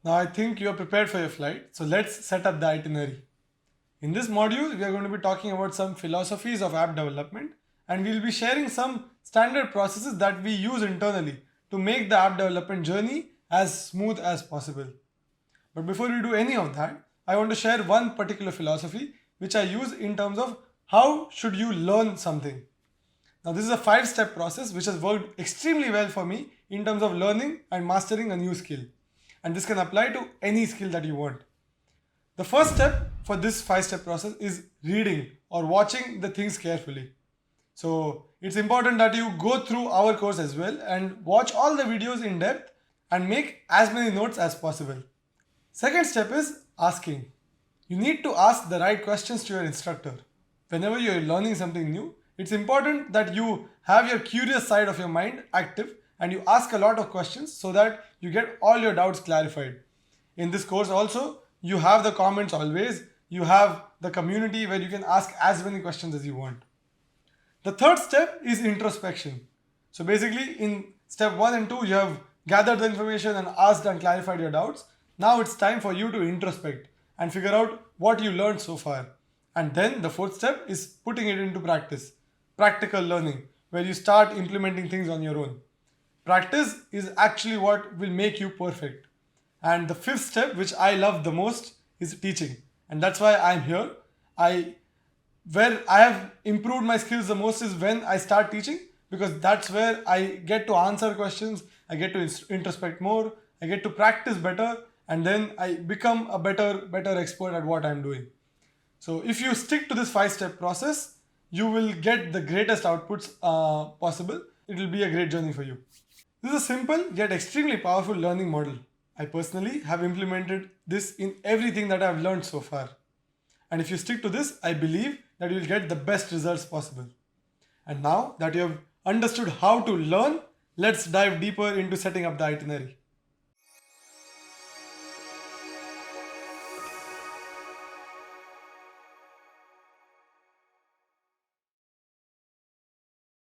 Now I think you are prepared for your flight, so let's set up the itinerary. In this module, we are going to be talking about some philosophies of app development, and we'll be sharing some standard processes that we use internally to make the app development journey as smooth as possible. But before we do any of that, I want to share one particular philosophy which I use in terms of how should you learn something. Now, this is a five-step process which has worked extremely well for me in terms of learning and mastering a new skill. And this can apply to any skill that you want. The first step for this five-step process is reading or watching the things carefully. So it's important that you go through our course as well and watch all the videos in depth and make as many notes as possible. Second step is asking. You need to ask the right questions to your instructor. Whenever you're learning something new, it's important that you have your curious side of your mind active and you ask a lot of questions so that you get all your doubts clarified. In this course also, you have the comments always, you have the community where you can ask as many questions as you want. The third step is introspection. So basically in step 1 and 2 you have gathered the information and asked and clarified your doubts. Now it's time for you to introspect and figure out what you learned so far. And then the fourth step is putting it into practice. Practical learning, where you start implementing things on your own. Practice is actually what will make you perfect. And the fifth step, which I love the most, is teaching. And that's why I'm here. I Where I have improved my skills the most is when I start teaching, because that's where I get to answer questions, I get to introspect more, I get to practice better, and then I become a better expert at what I'm doing. So if you stick to this five-step process, you will get the greatest outputs possible. It will be a great journey for you. This is a simple yet extremely powerful learning model. I personally have implemented this in everything that I've learned so far. And if you stick to this, I believe that you'll get the best results possible. And now that you have understood how to learn, let's dive deeper into setting up the itinerary.